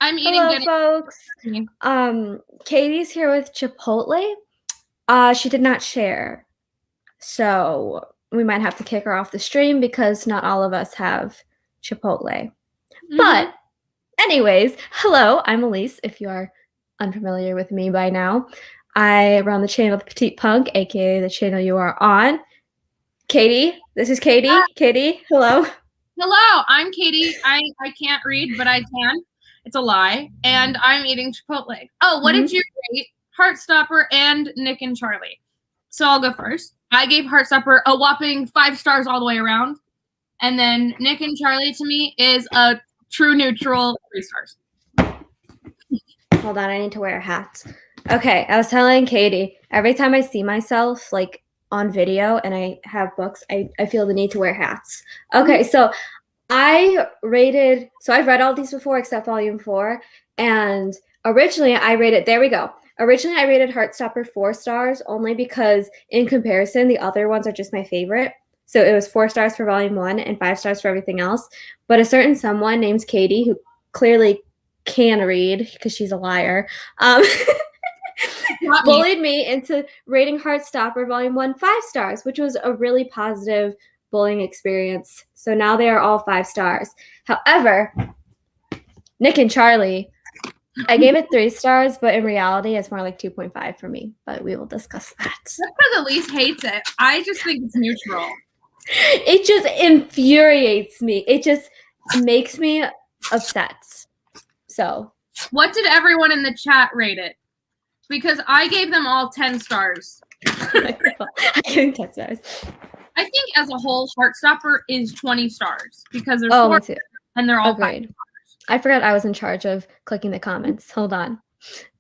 I'm eating Hello, good. folks. Katie's here with Chipotle. She did not share, so we might have to kick her off the stream because not all of us have Chipotle. But anyways, hello, I'm Elise, if you are unfamiliar with me by now. I run the channel The Petite Punk, aka the channel you are on. Katie, this is Katie. Katie, hello. Hello, I'm Katie. I can't read, but I can. It's a lie. And I'm eating Chipotle. Oh, what did you rate Heartstopper and Nick and Charlie? So I'll go first. I gave Heartstopper a whopping 5 stars all the way around. And then Nick and Charlie to me is a true neutral 3 stars. Hold on, I need to wear a hat. Okay, I was telling Katie, every time I see myself like on video and I have books, I feel the need to wear hats. Okay, so I've read all these before except volume 4, and originally I rated Heartstopper 4 stars only because in comparison the other ones are just my favorite. So it was 4 stars for volume 1 and 5 stars for everything else. But a certain someone named Katie, who clearly can read because she's a liar, bullied me into rating Heartstopper volume 1 5 stars, which was a really positive bullying experience. So now they are all 5 stars. However, Nick and Charlie, I gave it 3 stars, but in reality, it's more like 2.5 for me. But we will discuss that. That's because Elise hates it. I just think it's neutral. It just infuriates me. It just makes me upset. So, what did everyone in the chat rate it? Because I gave them all 10 stars. I gave 10 stars. I think as a whole, Heartstopper is 20 stars because there's 4 and they're all 5 stars. I forgot I was in charge of clicking the comments. Hold on.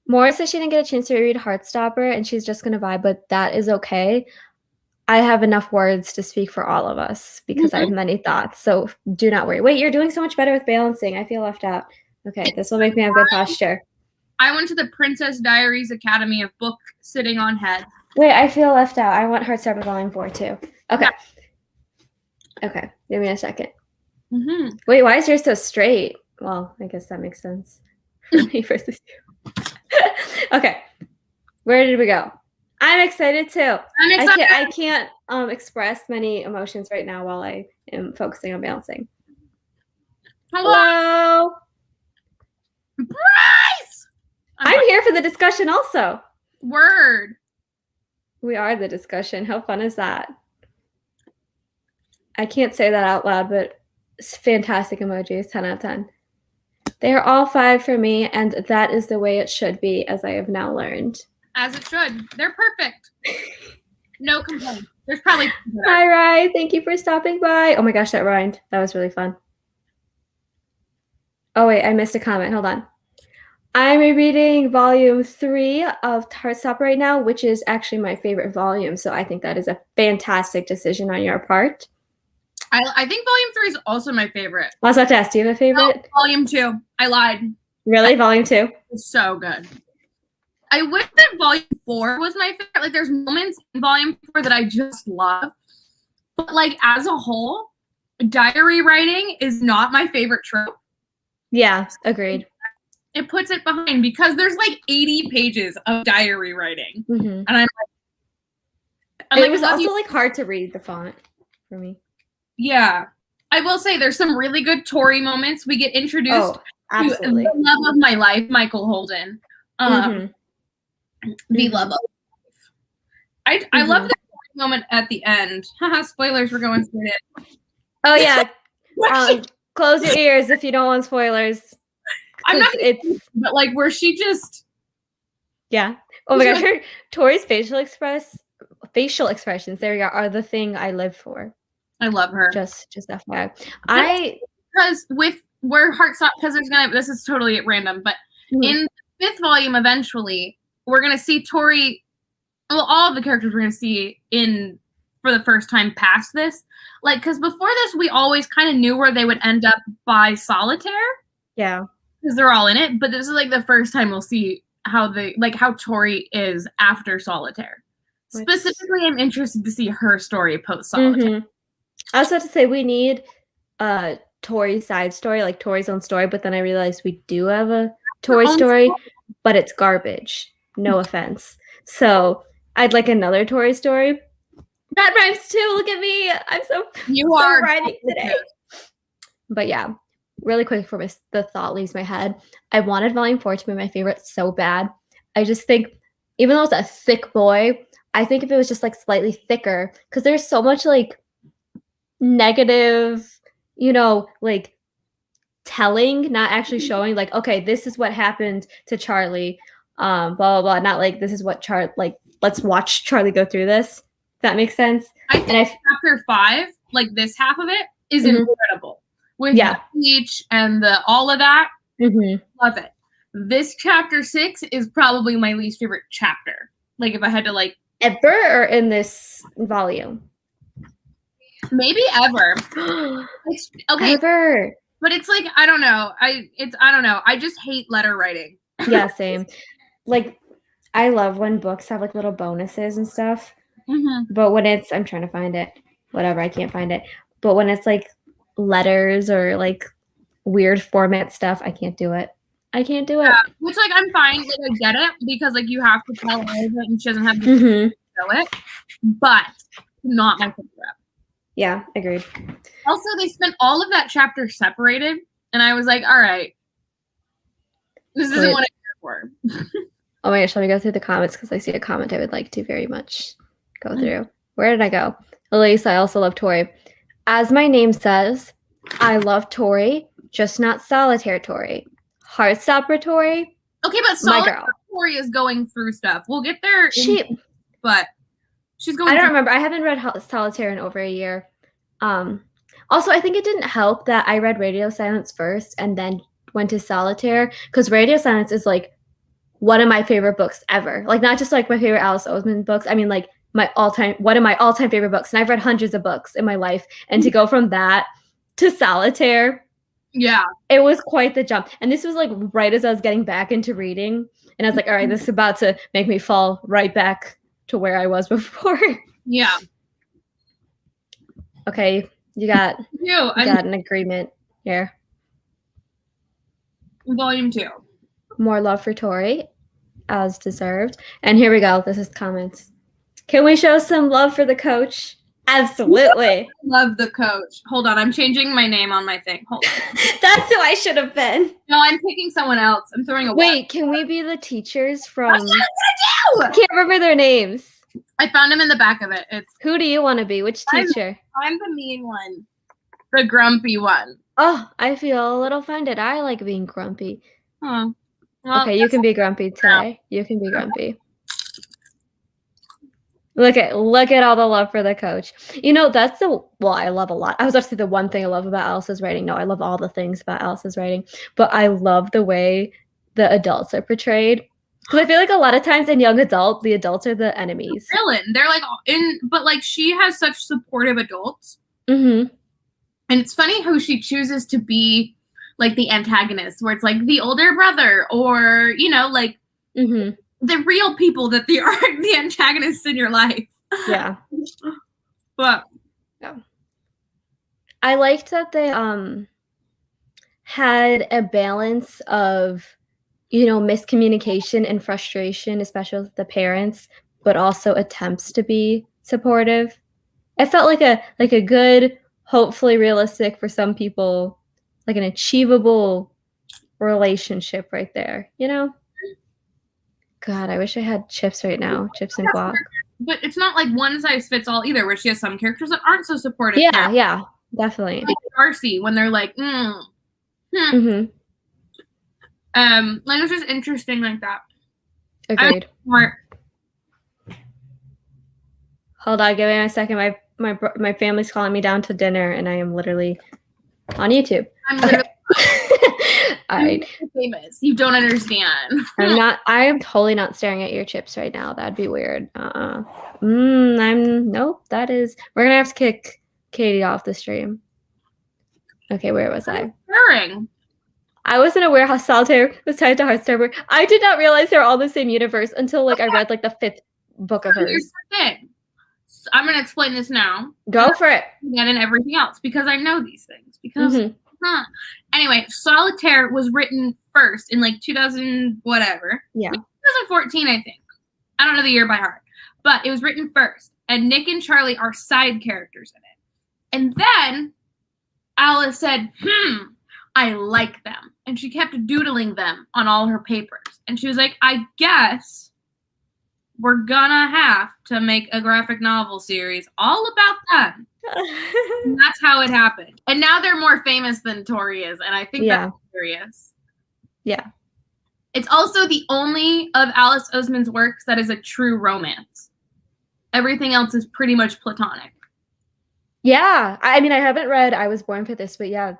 Maura says she didn't get a chance to read Heartstopper and she's just going to vibe, but that is okay. I have enough words to speak for all of us because I have many thoughts. So do not worry. Wait, you're doing so much better with balancing. I feel left out. Okay, this will make me have good posture. I went to the Princess Diaries Academy of Book sitting on head. Wait, I feel left out. I want Heartstopper Volume 4 too. Okay. Okay, give me a second. Wait, why is yours so straight? Well, I guess that makes sense for me versus you. Okay, where did we go? I'm excited too. I can't express many emotions right now while I am focusing on balancing. Hello. Bryce! I'm here for the discussion also. Word. We are the discussion. How fun is that? I can't say that out loud, but it's fantastic emojis, 10 out of 10. They are all 5 for me, and that is the way it should be, as I have now learned. As it should. They're perfect. No complaint. There's probably... Hi, Rye. Thank you for stopping by. Oh my gosh, that rhymed. That was really fun. Oh, wait, I missed a comment. Hold on. I'm rereading volume 3 of Heartstopper right now, which is actually my favorite volume, so I think that is a fantastic decision on your part. I think volume 3 is also my favorite. I was about to ask, do you have a favorite? No, volume 2. I lied. Really? Volume 2? It's so good. I wish that volume 4 was my favorite. Like, there's moments in volume 4 that I just love. But, like, as a whole, diary writing is not my favorite trope. Yeah, agreed. It puts it behind because there's, like, 80 pages of diary writing. And I'm like, it was also, like, hard to read the font for me. Yeah. I will say there's some really good Tori moments. We get introduced to the love of my life, Michael Holden. The love of my life. I love the moment at the end. Haha, spoilers, we're going straight in. Oh, yeah. Close your ears if you don't want spoilers. I'm not but like where she just... Yeah. Oh my gosh, Tori's facial expressions, there we go, are the thing I live for. I love her. Just FYI. Because with where Heartstopper, because there's gonna, this is totally at random, but in the 5th volume, eventually, we're gonna see Tori. Well, all of the characters we're gonna see for the first time past this. Like, because before this, we always kind of knew where they would end up by Solitaire. Yeah. Because they're all in it, but this is like the first time we'll see how Tori is after Solitaire. Specifically, I'm interested to see her story post Solitaire. I was about to say we need Tori's side story, like Tori's own story, but then I realized we do have a Tori story, but it's garbage. No offense. So I'd like another Tori story. That rhymes too. Look at me. I'm so writing today. But yeah, really quick before the thought leaves my head. I wanted Volume 4 to be my favorite so bad. I just think, even though it's a thick boy, I think if it was just like slightly thicker, because there's so much like negative, like telling, not actually showing like, okay, this is what happened to Charlie, blah blah blah. Not like this is what like let's watch Charlie go through this. That makes sense. I think chapter 5, like this half of it, is incredible. With the speech and all of that. Love it. This chapter 6 is probably my least favorite chapter. Like if I had to like ever or in this volume. Maybe ever. Okay. Ever. But it's like I don't know. I don't know. I just hate letter writing. Yeah, same. Like I love when books have like little bonuses and stuff. But when it's I'm trying to find it. Whatever, I can't find it. But when it's like letters or like weird format stuff, I can't do it. I can't do it. Which like I'm fine. Like I get it because like you have to tell her that and she doesn't have to show it. But not my favorite. Yeah, agreed. Also, they spent all of that chapter separated, and I was like, all right, this isn't what I'm here for. Oh my gosh, let me go through the comments because I see a comment I would like to very much go through. Where did I go? Elise, I also love Tori. As my name says, I love Tori, just not Solitaire Tori. Heartstopper Tori. Okay, but Solitaire Tori is going through stuff. We'll get there. But she's going. I don't remember. I haven't read Solitaire in over a year. Also, I think it didn't help that I read Radio Silence first and then went to Solitaire because Radio Silence is like one of my favorite books ever. Like not just like my favorite Alice Oseman books. I mean like one of my all-time favorite books. And I've read hundreds of books in my life. And to go from that to Solitaire, yeah, it was quite the jump. And this was like right as I was getting back into reading. And I was like, all right, this is about to make me fall right back to where I was before. Yeah. Okay, you got an agreement here. Volume 2. More love for Tori, as deserved. And here we go. This is comments. Can we show some love for the coach? Absolutely. Love the coach. Hold on, I'm changing my name on my thing. Hold on. That's who I should have been. No, I'm picking someone else. I'm throwing a Wait, can we be the teachers from... That's what I'm gonna do! I can't remember their names. I found them in the back of it. Who do you want to be? Which teacher? I'm the mean one. The grumpy one. Oh, I feel a little offended. I like being grumpy. Oh. Well, okay, you can be grumpy today. You can be grumpy. Look at all the love for the coach. That's I love a lot. I was actually the one thing I love about Alice's writing. No, I love all the things about Alice's writing, but I love the way the adults are portrayed. Because I feel like a lot of times in young adult, the adults are the enemies. Villain. They're like but like she has such supportive adults. Mm-hmm. And it's funny how she chooses to be like the antagonist, where it's like the older brother, or like the real people that are the antagonists in your life. Yeah. But yeah. I liked that they had a balance of miscommunication and frustration, especially with the parents, but also attempts to be supportive. It felt like a good, hopefully realistic for some people, like an achievable relationship right there, God, I wish I had chips right now. Chips and guac. But it's not like one size fits all either, where she has some characters that aren't so supportive. Yeah, definitely. Like Darcy, when they're like, Mm-hmm. Like it's just interesting like that. Agreed. Hold on, give me a second. My family's calling me down to dinner, and I am literally on YouTube. I'm literally all right. Famous. You don't understand. I am totally not staring at your chips right now. That'd be weird. Nope. We're gonna have to kick Katie off the stream. Okay, where was I? Boring. I wasn't aware how Solitaire was tied to Heartstopper. I did not realize they're all the same universe until I read the 5th book of hers. I'm gonna explain this now. Go for it. And everything else, because I know these things. Because Anyway, Solitaire was written first in like 2000 whatever. Yeah. 2014, I think. I don't know the year by heart, but it was written first. And Nick and Charlie are side characters in it. And then Alice said, I like them. And she kept doodling them on all her papers. And she was like, I guess we're gonna have to make a graphic novel series all about them. And that's how it happened. And now they're more famous than Tori is. And I think that's hilarious. Yeah. It's also the only of Alice Oseman's works that is a true romance. Everything else is pretty much platonic. Yeah. I mean, I haven't read I Was Born for This, but yeah,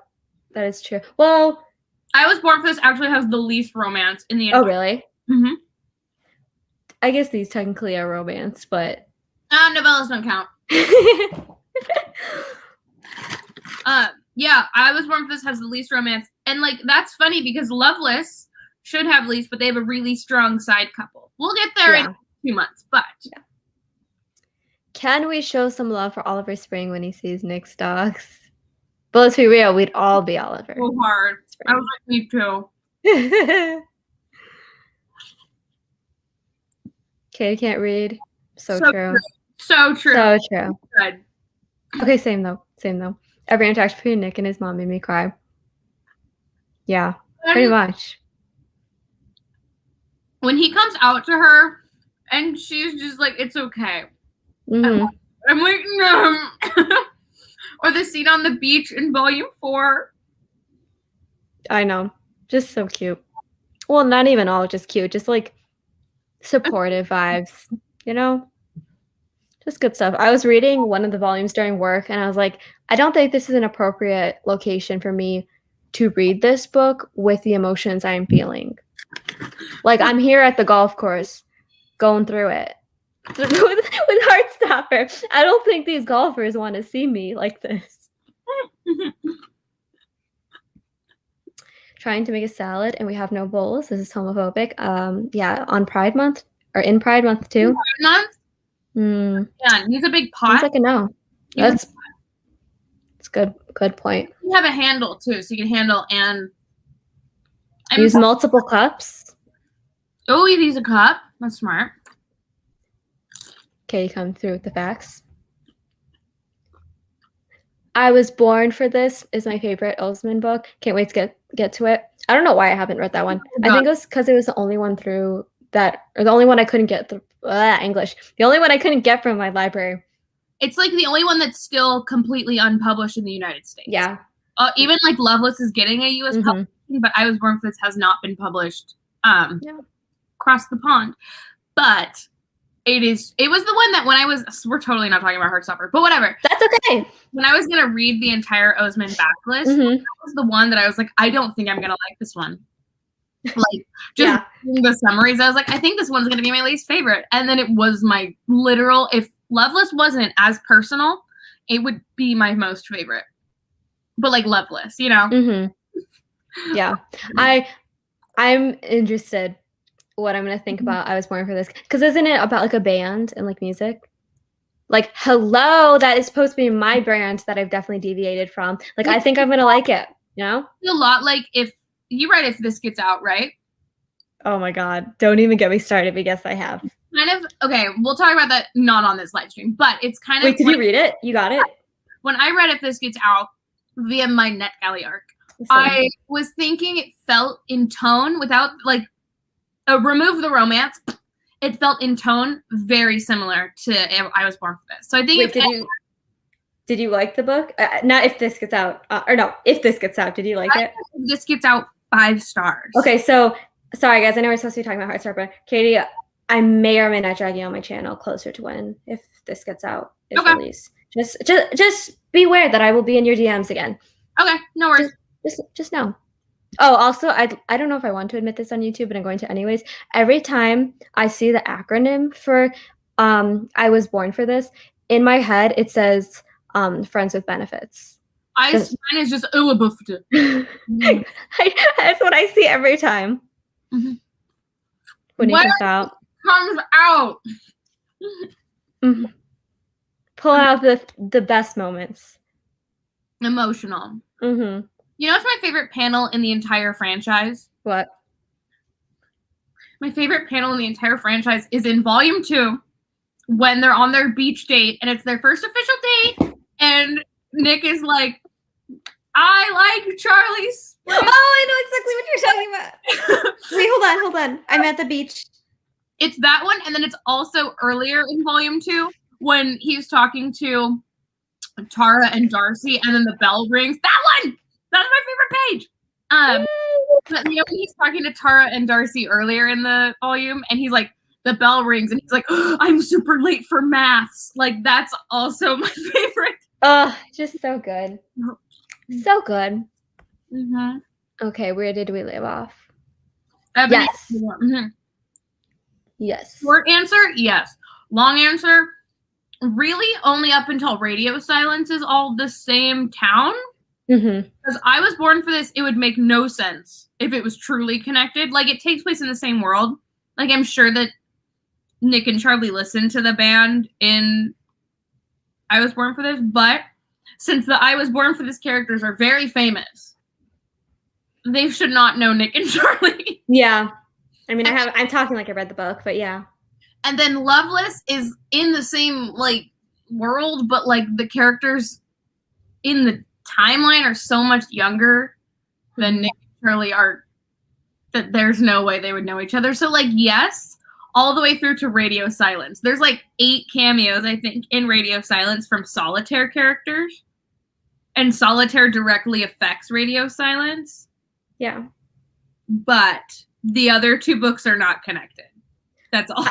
that is true. Well, I Was Born for This actually has the least romance in the Oh, really? Mm-hmm. I guess these technically are romance, but novellas don't count. Yeah, I Was Born for This has the least romance. And like that's funny because Loveless should have least, but they have a really strong side couple. We'll get there in 2 months, but Can we show some love for Oliver Spring when he sees Nick's dogs? But let's be real, we'd all be Oliver. So hard. Spring. I was like, me too. Katie can't read. So true. So true. So true. Good. Okay, same though. Every interaction between Nick and his mom made me cry. Yeah, pretty much. When he comes out to her and she's just like, it's okay. Mm-hmm. I'm like, no. Or the scene on the beach in volume 4. I know. Just so cute. Well, not even all just cute. Just like supportive vibes, you know? Just good stuff. I was reading one of the volumes during work and I was like, I don't think this is an appropriate location for me to read this book with the emotions I'm feeling. Like I'm here at the golf course going through it with Heartstopper. I don't think these golfers want to see me like this. Trying to make a salad and we have no bowls. This is homophobic. Yeah, on Pride Month or in Pride Month too. Pride Month? Yeah, use a big pot. Sounds like a no. That's good point. You have a handle too, so you can handle and use multiple cups. Oh, you use a cup. That's smart. Okay, you come through with the facts. I Was Born for This is my favorite Oseman book. Can't wait to get to it. I don't know why I haven't read that one. I think it was because it was the only one through that, or the only one I couldn't get through English. The only one I couldn't get from my library. It's like the only one that's still completely unpublished in the United States. Yeah. Even like Loveless is getting a U.S. publication, but I Was Born for This has not been published across the pond. But it was the one that when I was, we're totally not talking about Heartstopper, but whatever. That's okay. When I was going to read the entire Oseman backlist, that was the one that I was like, I don't think I'm going to like this one. Like, just the summaries, I was like, I think this one's going to be my least favorite. And then it was my literal, if Loveless wasn't as personal, it would be my most favorite. But like Loveless, you know? Yeah. I'm interested what I'm going to think about I Was Born for This. Because isn't it about like a band and like music? Like, hello, that is supposed to be my brand that I've definitely deviated from. Like, I think I'm going to like it, you know? A lot like if you write If This Gets Out, right? Oh my God. Don't even get me started because I have. Kind of, okay, we'll talk about that not on this live stream, but it's kind of. Wait, did you read it? You got it? When I read If This Gets Out via my NetGalley arc, I was thinking it felt in tone without like, remove the romance. It felt in tone very similar to I Was Born for This. So I think did you like the book? Not If This Gets Out. If This Gets Out. Did you like it? If This Gets Out 5 stars. Okay, so sorry guys, I know we're supposed to be talking about Heartstopper. Katie, I may or may not drag you on my channel closer to when If This Gets Out is released. Just beware that I will be in your DMs again. Okay, no worries. Just know. Oh, also, I don't know if I want to admit this on YouTube, but I'm going to anyways. Every time I see the acronym for I Was Born for This, in my head it says Friends with Benefits. Mine is just Ullabuffed. That's what I see every time. When he comes out. Pull out the best moments. Emotional. You know what's my favorite panel in the entire franchise? What? My favorite panel in the entire franchise is in volume 2 when they're on their beach date and it's their first official date and Nick is like, I like Charlie's. Oh, I know exactly what you're talking about. Wait, hold on. I'm at the beach. It's that one, and then it's also earlier in volume 2 when he's talking to Tara and Darcy, and then the bell rings. That one! That's my favorite page. But you know, when he's talking to Tara and Darcy earlier in the volume, and he's like, the bell rings, and he's like, oh, I'm super late for maths. Like, that's also my favorite. Oh, just so good. So good. Mm-hmm. Okay, where did we leave off? Yes. Mm-hmm. Yes. Short answer, yes. Long answer, really only up until Radio Silence is all the same town. Mm-hmm. Because I was born for this, it would make no sense if it was truly connected. Like, it takes place in the same world. Like, I'm sure that Nick and Charlie listened to the band in I Was Born for This, but since the I Was Born for This characters are very famous, they should not know Nick and Charlie. Yeah. I mean, I'm talking like I read the book, but yeah. And then Loveless is in the same, like, world, but, like, the characters in the timeline are so much younger than Nick and Charlie are that there's no way they would know each other. So, like, yes, all the way through to Radio Silence. There's, like, 8 cameos, I think, in Radio Silence from Solitaire characters. And Solitaire directly affects Radio Silence. Yeah. But the other 2 books are not connected. That's all.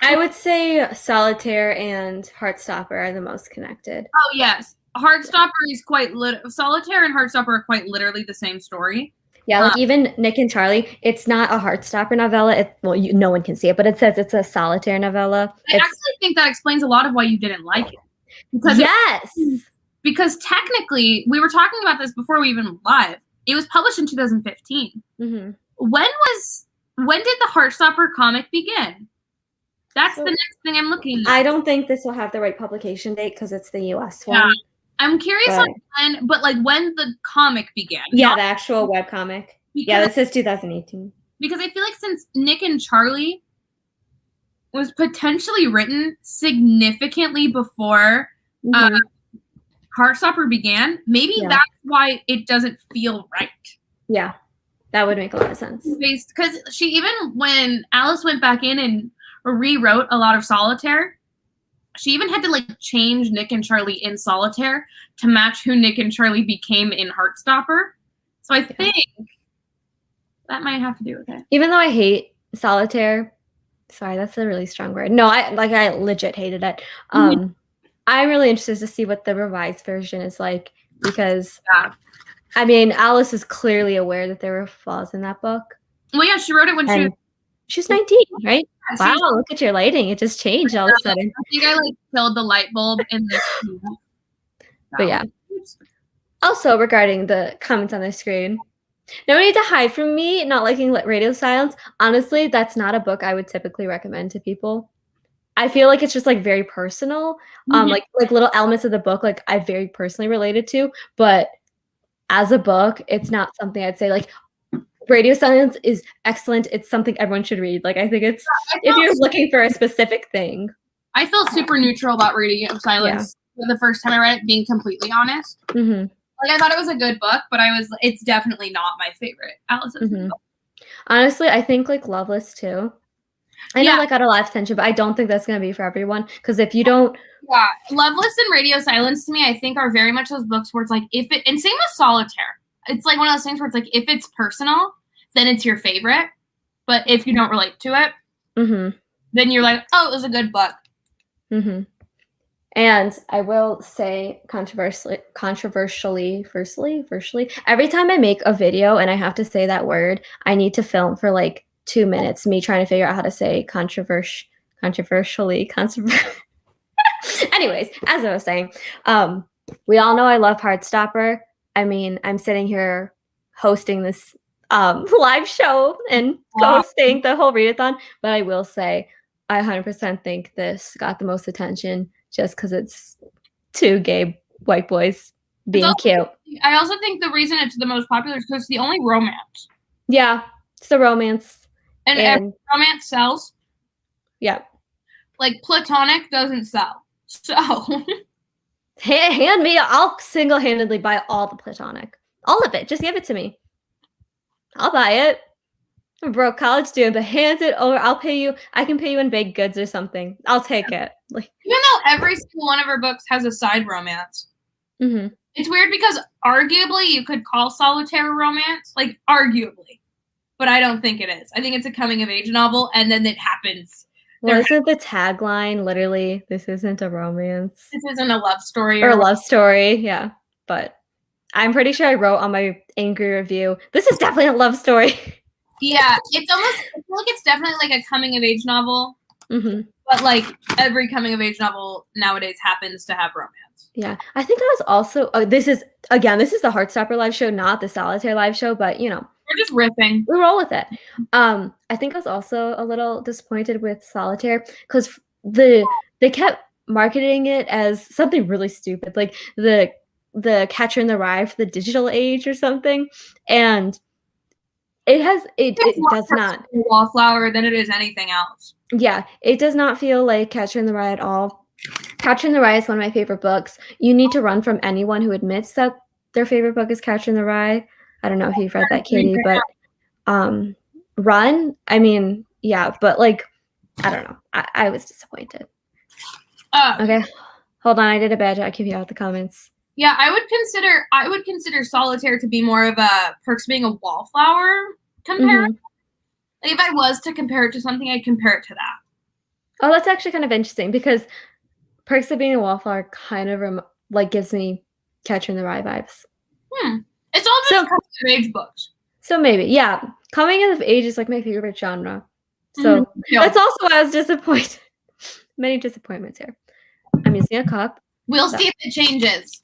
I would say Solitaire and Heartstopper are the most connected. Oh, yes. Heartstopper is quite Solitaire and Heartstopper are quite literally the same story. Yeah, like even Nick and Charlie, it's not a Heartstopper novella. No one can see it, but it says it's a Solitaire novella. I actually think that explains a lot of why you didn't like it. Because because technically, we were talking about this before we even went live. It was published in 2015. Mm-hmm. When did the Heartstopper comic begin? That's the next thing I'm looking at. I don't think this will have the right publication date because it's the US one. Yeah. I'm curious on when the comic began. Yeah, the actual webcomic. Yeah, this is 2018. Because I feel like since Nick and Charlie was potentially written significantly before Heartstopper began, maybe that's why it doesn't feel right. Yeah, that would make a lot of sense. Because when Alice went back in and rewrote a lot of Solitaire, she even had to like change Nick and Charlie in Solitaire to match who Nick and Charlie became in Heartstopper. So I think that might have to do with it. Even though I hate Solitaire, sorry, that's a really strong word. No, I legit hated it. I'm really interested to see what the revised version is like because I mean, Alice is clearly aware that there were flaws in that book. Well, yeah, she wrote it when she's 19, right? Wow, look at your lighting. It just changed all of a sudden. I think I killed the light bulb in this. But yeah. Also, regarding the comments on the screen, no need to hide from me not liking Radio Silence. Honestly, that's not a book I would typically recommend to people. I feel like it's just like very personal. Like little elements of the book, like I very personally related to, but as a book, it's not something I'd say like Radio Silence is excellent. It's something everyone should read. Like I think it's if you're looking for a specific thing. I felt super neutral about Radio Silence the first time I read it, being completely honest. Mm-hmm. Like I thought it was a good book, but it's definitely not my favorite Alice Oseman book. Honestly, I think like Loveless too. I know that got a lot of attention, but I don't think that's gonna be for everyone. Because if you don't Loveless and Radio Silence to me, I think are very much those books where it's like and same with Solitaire. It's like one of those things where it's like if it's personal, then it's your favorite. But if you don't relate to it, then you're like, oh, it was a good book. Mm-hmm. And I will say controversially, every time I make a video and I have to say that word, I need to film for like 2 minutes, me trying to figure out how to say controversially. Anyways, as I was saying, we all know I love Heartstopper. I mean, I'm sitting here hosting this live show and hosting the whole readathon, but I will say I 100% think this got the most attention just because it's 2 gay white boys being cute. I also think the reason it's the most popular is because it's the only romance. Yeah, it's the romance. And every romance sells. Yeah. Like, platonic doesn't sell. So. Hand me, I'll single-handedly buy all the platonic. All of it. Just give it to me. I'll buy it. I'm a broke college student, but hand it over. I'll pay you. I can pay you in baked goods or something. I'll take it. Like, even though every single one of her books has a side romance. Mm-hmm. It's weird because arguably you could call Solitaire a romance. Like, arguably. But I don't think it is. I think it's a coming-of-age novel, and then it happens. Well, isn't the tagline literally, this isn't a romance? This isn't a love story. Or a love story, yeah. But I'm pretty sure I wrote on my angry review, this is definitely a love story. Yeah, it's almost, I feel like it's definitely like a coming-of-age novel. Mm-hmm. But, like, every coming-of-age novel nowadays happens to have romance. Yeah, I think I was also, this is the Heartstopper live show, not the Solitaire live show, but, you know. We're just riffing. We roll with it. I think I was also a little disappointed with Solitaire because they kept marketing it as something really stupid, like the Catcher in the Rye for the digital age or something, and it does not Wallflower than it is anything else. Yeah, it does not feel like Catcher in the Rye at all. Catcher in the Rye is one of my favorite books. You need to run from anyone who admits that their favorite book is Catcher in the Rye. I don't know if you've read that, Katie, but run. I mean, yeah, but like, I don't know. I was disappointed. Okay, hold on. I did a bad job. I can out the comments. Yeah, I would consider Solitaire to be more of a Perks Being a Wallflower comparison. Mm-hmm. Like, if I was to compare it to something, I'd compare it to that. Oh, that's actually kind of interesting because Perks of Being a Wallflower kind of like gives me Catcher in the Rye vibes. It's all just coming-of-age books. So maybe, yeah. Coming-of-age is like my favorite genre. So that's also why I was disappointed. Many disappointments here. I'm using a cup. We'll see if it changes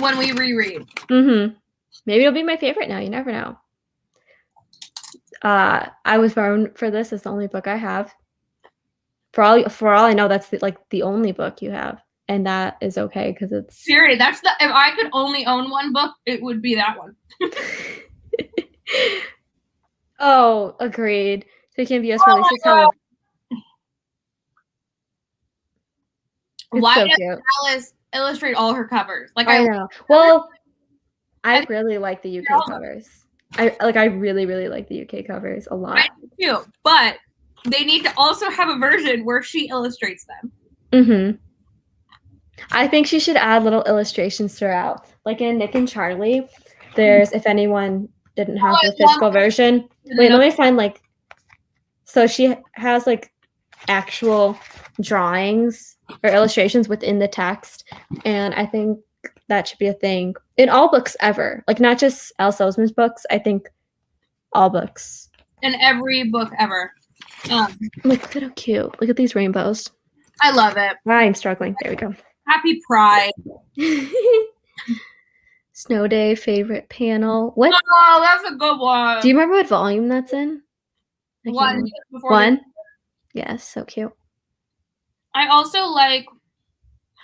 when we reread. Mm-hmm. Maybe it'll be my favorite now. You never know. I Was Born for This is the only book I have. For all I know, that's the only book you have. And that is okay because it's Siri. If I could only own one book, it would be that one. Oh, agreed. So you can view us releases. Why does Alice illustrate all her covers? Like I know. Well, I really like the UK covers. I really, really like the UK covers a lot. I do too, but they need to also have a version where she illustrates them. Mm-hmm. I think she should add little illustrations throughout. Like in Nick and Charlie, there's, if anyone didn't have the physical version. Wait, let me find so she has actual drawings or illustrations within the text. And I think that should be a thing in all books ever. Like not just Alice Oseman's books, I think all books. In every book ever. Look at how cute. Look at these rainbows. I love it. I'm struggling. There we go. Happy Pride. Snow Day favorite panel. What? Oh, that's a good one. Do you remember what volume that's in? One. One? Yes, so cute. I also like,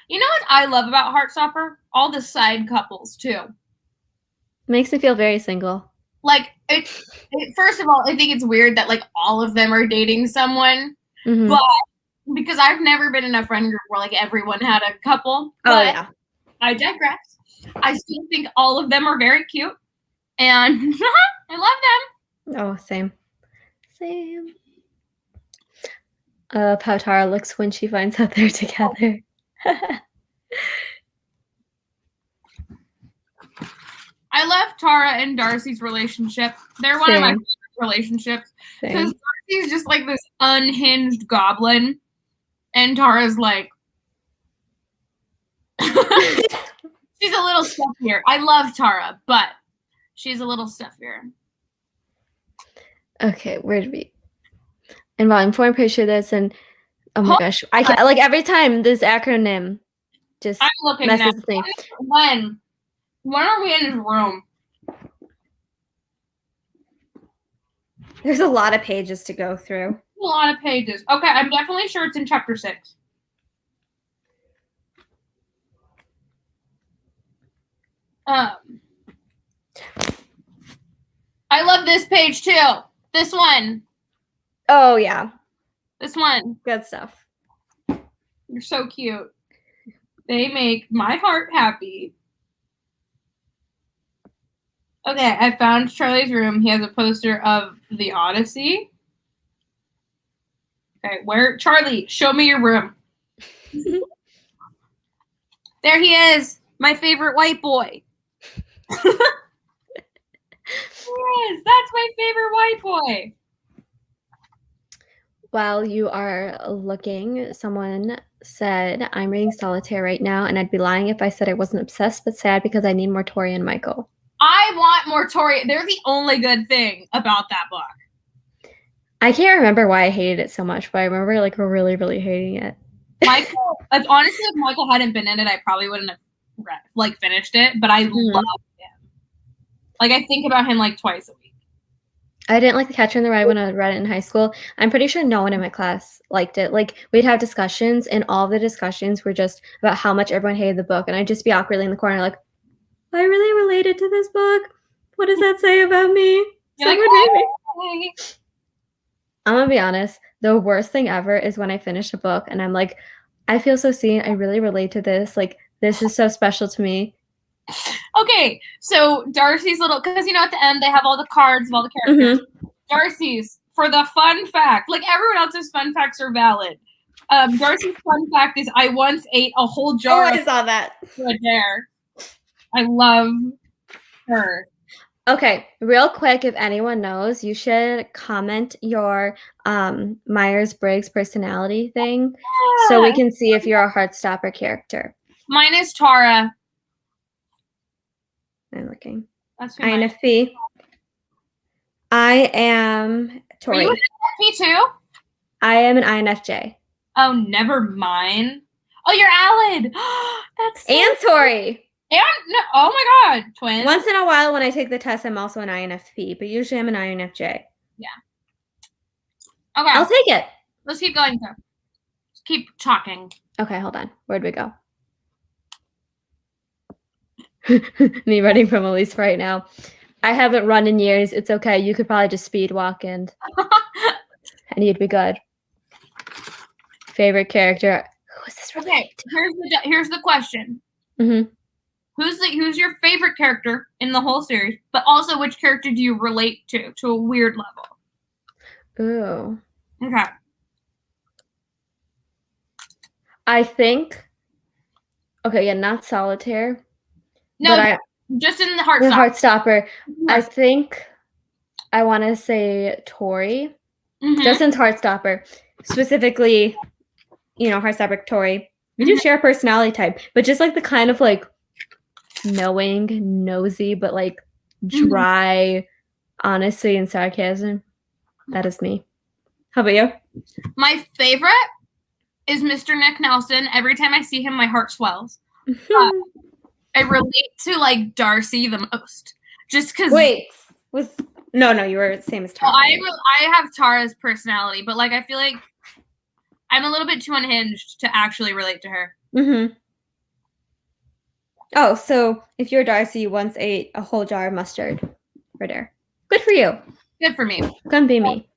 you know what I love about Heartstopper? All the side couples too. Makes me feel very single. Like first of all, I think it's weird that all of them are dating someone, but because I've never been in a friend group where everyone had a couple. Oh yeah. I digress. I still think all of them are very cute, and I love them. Oh, same. How Tara looks when she finds out they're together. I love Tara and Darcy's relationship. They're one of my favorite relationships because Darcy's just this unhinged goblin, and Tara's she's a little stuffier. I love Tara, but she's a little stuffier. Okay, where did we? In volume 4, I'm pretty sure that's in. Oh my gosh, I can't, every time this acronym just messes with me. When are we in his room? There's a lot of pages to go through. A lot of pages. Okay, I'm definitely sure it's in chapter 6. I love this page too. This one. Oh yeah. This one. Good stuff. You're so cute. They make my heart happy. Okay, I found Charlie's room. He has a poster of the Odyssey. Okay, Charlie, show me your room. There he is, my favorite white boy. Yes, that's my favorite white boy. While you are looking, someone said, I'm reading Solitaire right now, and I'd be lying if I said I wasn't obsessed but sad because I need more Tori and Michael. I want more Tori. They're the only good thing about that book. I can't remember why I hated it so much, but I remember like really, really hating it. Michael, honestly, if Michael hadn't been in it, I probably wouldn't have finished it, but I love him. Like, I think about him like twice a week. I didn't like The Catcher in the Rye when I read it in high school. I'm pretty sure no one in my class liked it. Like, we'd have discussions, and all the discussions were just about how much everyone hated the book, and I'd just be awkwardly in the corner like, I really related to this book. What does that say about me? You're like, me. I'm gonna be honest, the worst thing ever is when I finish a book and I'm like, I feel so seen. I really relate to this. Like, this is so special to me. Okay, so Darcy's because at the end they have all the cards of all the characters. Mm-hmm. Darcy's, for the fun fact, like everyone else's fun facts are valid. Darcy's fun fact is I once ate a whole jar. I saw that. There. I love her. Okay, real quick, if anyone knows, you should comment your Myers-Briggs personality thing so we can see if you're a Heartstopper character. Mine is Tara. I'm looking. That's INFP. I am Tori. Are you an INFP too? I am an INFJ. Oh, never mind. Oh, you're Alid. That's so and Tori. And no, oh my God, twins. Once in a while when I take the test, I'm also an INFP, but usually I'm an INFJ. Yeah. Okay. I'll take it. Let's keep going, though. Let's keep talking. Okay, hold on. Where'd we go? Me running from Elise right now. I haven't run in years. It's okay. You could probably just speed walk and you'd be good. Favorite character. Who is this related to? Here's the question. Mm-hmm. Who's your favorite character in the whole series? But also, which character do you relate to a weird level? Ooh. Okay. I think. Okay, yeah, not Solitaire. No, just in the Heartstopper. The Heartstopper. Mm-hmm. I think I want to say Tori. Mm-hmm. Just in Heartstopper, specifically, Heartstopper Tori. We do share a personality type, but just like the kind of like knowing, nosy, but like dry honesty and sarcasm. That is me. How about you? My favorite is Mr. Nick Nelson. Every time I see him, my heart swells. I relate to like Darcy the most, just because. Wait, no, you were the same as Tara. Well, I have Tara's personality, but like I feel like I'm a little bit too unhinged to actually relate to her. Mm-hmm. Oh, so if you're Darcy, you once ate a whole jar of mustard for dinner. Good for you. Good for me. Couldn't be me.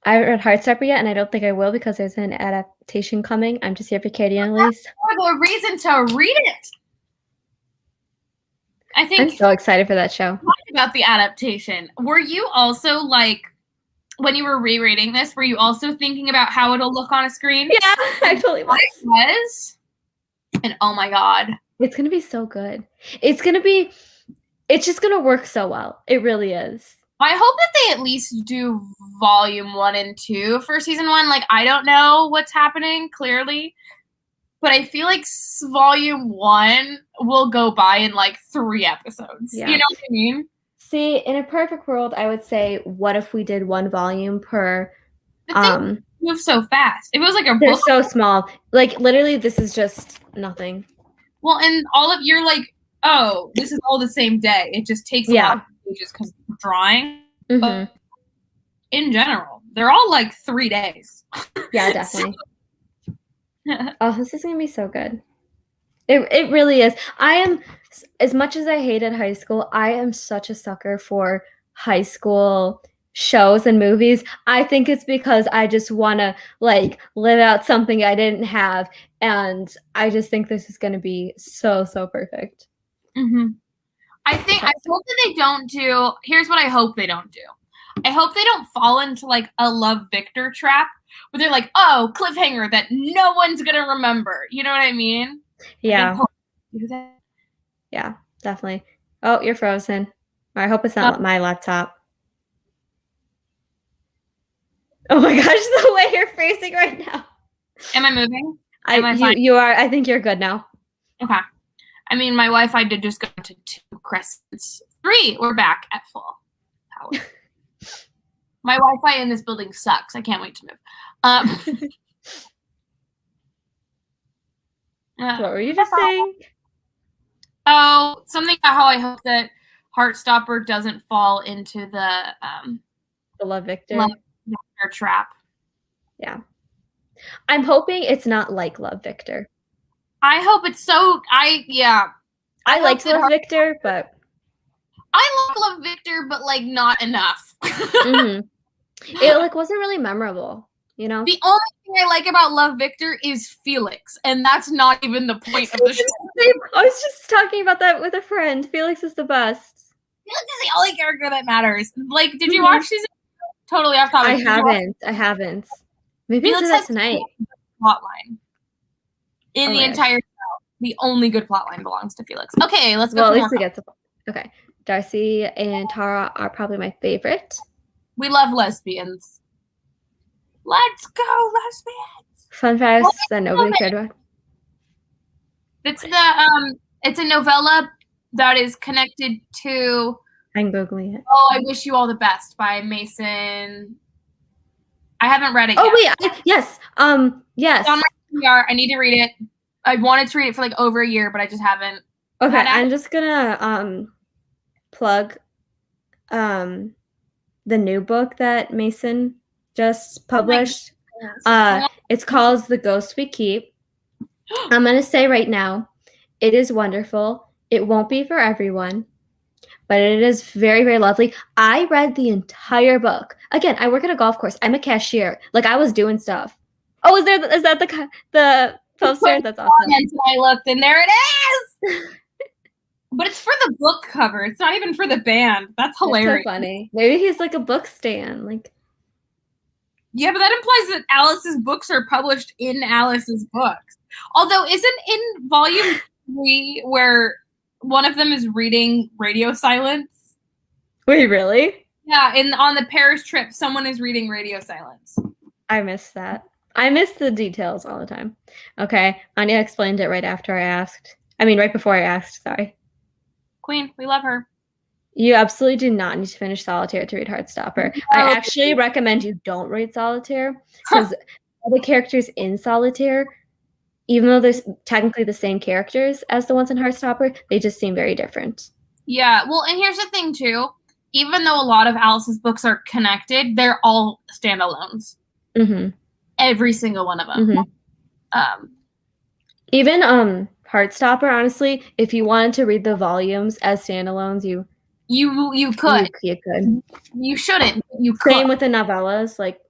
I haven't read Heartstopper yet, and I don't think I will because there's an adaptation coming. I'm just here for Katie and Elise. For the reason to read it. I think I'm so excited for that show. About the adaptation. Were you also like, when you were rereading this, were you also thinking about how it'll look on a screen? Yeah, I totally was. I was. And oh my God. It's going to be so good. It's just going to work so well. It really is. I hope that they at least do volume 1 and 2 for season 1. Like, I don't know what's happening clearly, but I feel like volume 1 will go by in like 3 episodes. Yeah. You know what I mean? See, in a perfect world, I would say, what if we did 1 volume per? They move so fast. It was like a book. They're so small. Like literally, this is just nothing. Well, and all of you're like, oh, this is all the same day. It just takes a lot of pages because of drawing. Mm-hmm. But in general, they're all like 3 days. Yeah, definitely. Oh, this is gonna be so good. It really is. I am, as much as I hated high school, I am such a sucker for high school shows and movies. I think it's because I just want to like live out something I didn't have, and I just think this is going to be so perfect. Mm-hmm. I hope that they don't do. Here's what I hope they don't do. I hope they don't fall into like a Love Victor trap where they're like, oh, cliffhanger that no one's gonna remember. You know what I mean? Yeah. Do that. Yeah, definitely. Oh, you're frozen. I hope it's not my laptop. Oh my gosh, the way you're facing right now. Am I moving? You are. I think you're good now. Okay. I mean, my Wi-Fi did just go to 2 crescents. 3. We're back at full power. My Wi-Fi in this building sucks. I can't wait to move. What were you just saying? Oh, something about how I hope that Heartstopper doesn't fall into the Love Victor trap. Yeah. I'm hoping it's not like Love Victor. I hope it's so. I liked Love Victor, but I like Love Victor, but like not enough. Mm-hmm. It like wasn't really memorable, you know. The only thing I like about Love Victor is Felix, and that's not even the point of the show. I was just talking about that with a friend. Felix is the best. Felix is the only character that matters. Like, did you watch season? Totally off topic. I haven't. Maybe Felix has tonight. Plotline in the entire show. The only good plotline belongs to Felix. Okay, let's go. Well, at least we get to. Okay, Darcy and Tara are probably my favorite. We love lesbians. Let's go, lesbians. Fun facts that nobody cared about. It's a novella that is connected to. I'm googling it. Oh, I Wish You All the Best by Mason. I haven't read it yet. Oh wait, yes. Yes. It's on my PR. I need to read it. I wanted to read it for like over a year, but I just haven't. Okay, I'm just gonna plug the new book that Mason just published. It's called The Ghost We Keep. I'm gonna say right now, it is wonderful. It won't be for everyone, but it is very, very lovely. I read the entire book. Again, I work at a golf course. I'm a cashier. Like, I was doing stuff. Oh, is that the poster? That's awesome. And I looked, and there it is. But it's for the book cover. It's not even for the band. That's hilarious. That's so funny. Maybe he's like a book stand. Like, yeah, but that implies that Alice's books are published in Alice's books. Although, isn't in volume 3 where one of them is reading Radio Silence? Wait, really? Yeah, on the Paris trip, someone is reading Radio Silence. I missed that. I miss the details all the time. Okay, Anya explained it right before I asked, sorry. Queen, we love her. You absolutely do not need to finish Solitaire to read Heartstopper. No. I actually recommend you don't read Solitaire because all the characters in Solitaire, even though they're technically the same characters as the ones in Heartstopper, they just seem very different. Yeah, well, and here's the thing, too. Even though a lot of Alice's books are connected, they're all standalones. Mm-hmm. Every single one of them. Mm-hmm. Even Heartstopper, honestly, if you wanted to read the volumes as standalones, you could. You could. You shouldn't. You could. Same with the novellas. Like,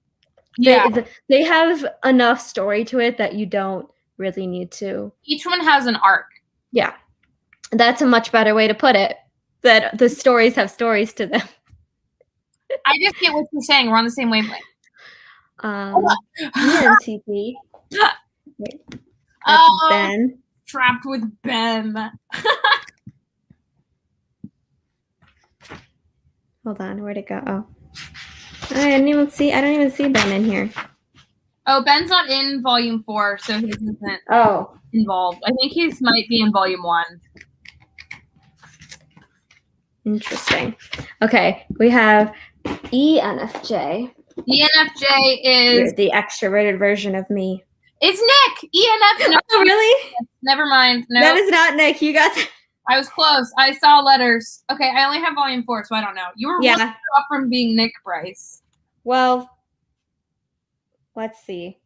they have enough story to it that you don't really need to. Each one has an arc. Yeah. That's a much better way to put it. That the stories have stories to them. I just get what you're saying. We're on the same wavelength. ENTP. That's Ben. Trapped with Ben. Hold on, where'd it go? Oh, I don't even see Ben in here. Oh, Ben's not in volume 4, so he isn't involved. I think he might be in volume 1. Interesting. Okay, we have ENFJ. ENFJ is the extroverted version of me. It's Nick. ENFJ. No, oh, really? Never mind. No, that is not Nick. You got. I was close. I saw letters. Okay, I only have volume 4, so I don't know. You were one up from being Nick, Bryce. Well, let's see.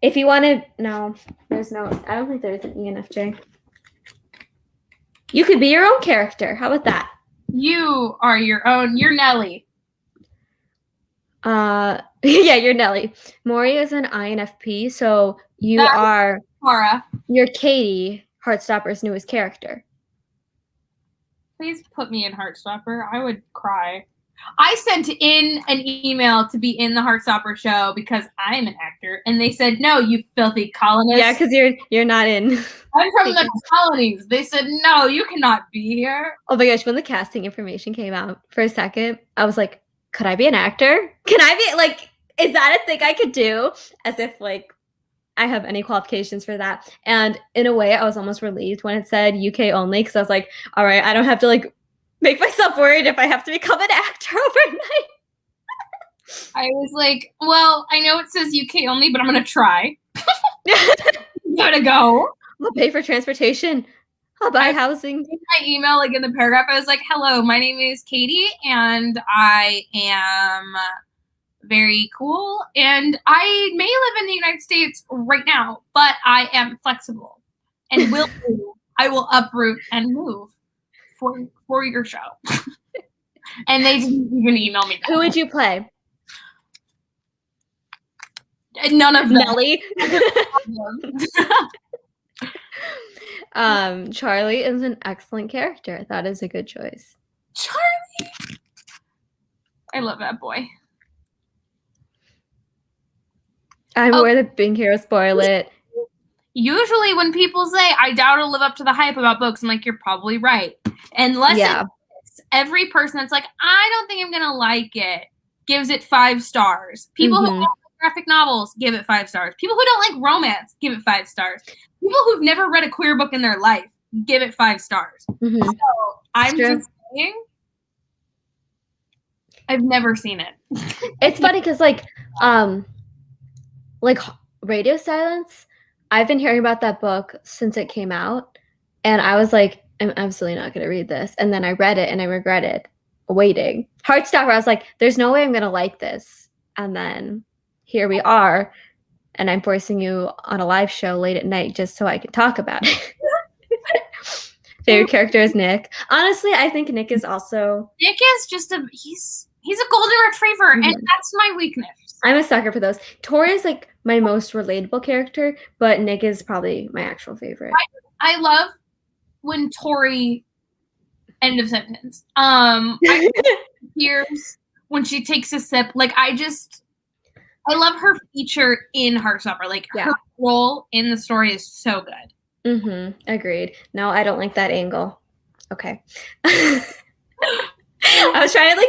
If you wanted, no, there's no. I don't think there's an ENFJ. You could be your own character. How about that? You are your own. You're Nelly. Yeah, you're Nelly. Maury is an INFP, so you're Katie, Heartstopper's newest character. Please put me in Heartstopper. I would cry. I sent in an email to be in the Heartstopper show because I'm an actor, and they said, no, you filthy colonist. Yeah, because you're not in. I'm from the colonies. They said, no, you cannot be here. Oh my gosh, when the casting information came out for a second, I was like, could I be an actor? Can I be, like, is that a thing I could do? As if, like, I have any qualifications for that. And in a way, I was almost relieved when it said UK only, because I was like, all right, I don't have to, like, make myself worried if I have to become an actor overnight. I was like, well, I know it says UK only, but I'm going to try. I'm going to go. I'll pay for transportation. I'll buy housing. In my email, like in the paragraph, I was like, hello, my name is Katie, and I am very cool, and I may live in the United States right now, but I am flexible and will move. I will uproot and move for your show. And they didn't even email me back. Who would you play? None of them. Nelly. Charlie is an excellent character. That is a good choice. Charlie. I love that boy. I'm aware that being here will spoil it. Usually when people say, I doubt it'll live up to the hype about books, I'm like, you're probably right. Unless it's every person that's like, I don't think I'm going to like it, gives it 5 stars. People who like graphic novels, give it 5 stars. People who don't like romance, give it 5 stars. People who've never read a queer book in their life, give it 5 stars. So I'm just saying, I've never seen it. It's funny because, like Radio Silence, I've been hearing about that book since it came out, and I was like, I'm absolutely not going to read this. And then I read it, and I regretted waiting. Heartstopper, I was like, there's no way I'm going to like this. And then here we are, and I'm forcing you on a live show late at night just so I can talk about it. Favorite character is Nick. Honestly, I think Nick is also... Nick is just he's a golden retriever, and that's my weakness. I'm a sucker for those. Tori is like my most relatable character, but Nick is probably my actual favorite. I love when Tori, end of sentence. Here's when she takes a sip. Like I love her feature in Heartstopper. Like her role in the story is so good. Agreed. No, I don't like that angle. Okay. I was trying to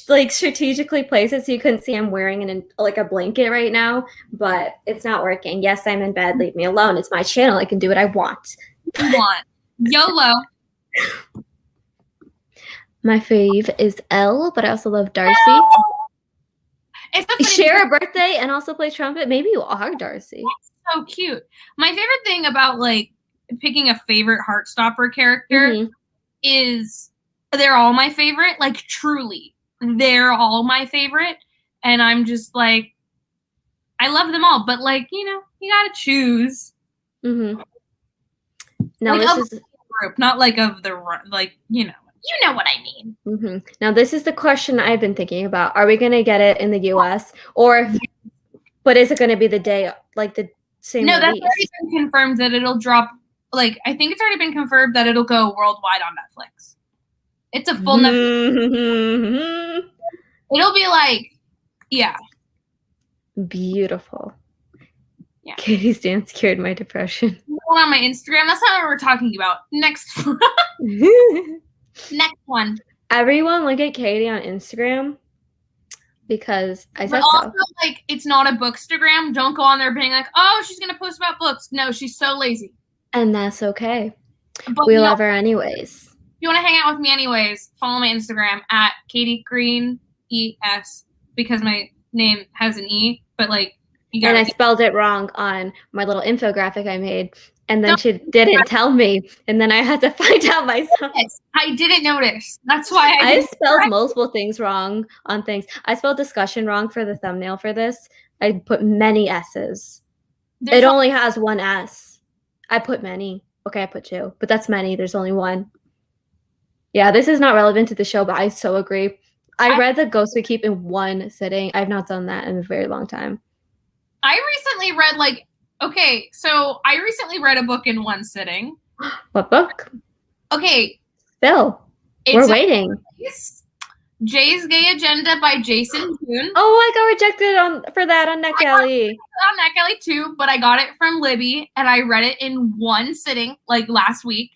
like strategically place it so you couldn't see I'm wearing a blanket right now, but it's not working. Yes, I'm in bed. Leave me alone. It's my channel. I can do what I want. YOLO. My fave is Elle, but I also love Darcy. It's share a birthday and also play trumpet. Maybe you are Darcy. That's so cute. My favorite thing about like picking a favorite Heartstopper character is they're all my favorite. Like truly, they're all my favorite, and I'm just like, I love them all. But like, you gotta choose. Now like this is group, not like of the like you know what I mean. Now this is the question I've been thinking about. Are we gonna get it in the US but is it gonna be the day like the same? No, release? that's already been confirmed that it'll drop. Like I think it's already been confirmed that it'll go worldwide on Netflix. It's a full Netflix. It'll be like, beautiful. Yeah. Katie's dance cured my depression. On my Instagram. That's not what we're talking about. Next one. Everyone look at Katie on Instagram because I said but also, like, it's not a bookstagram. Don't go on there being like, oh, she's going to post about books. No, she's so lazy. And that's okay. But we love her anyways. If you want to hang out with me anyways, follow my Instagram at Katie Green ES because my name has an E, but like you got. And I spelled it wrong on my little infographic I made, and then she didn't tell me, and then I had to find out myself. I didn't notice. That's why I spelled multiple things wrong on things. I spelled discussion wrong for the thumbnail for this. I put many S's. It only has one S. I put many. Okay, I put 2, but that's many. There's only one. Yeah, this is not relevant to the show, but I so agree. I read The Ghost We Keep in one sitting. I've not done that in a very long time. I recently read I recently read a book in one sitting. What book? Okay. Bill, we're waiting. Jay's Gay Agenda by Jason June. Oh, I got rejected for that on NetGalley. On NetGalley too, but I got it from Libby and I read it in one sitting like last week.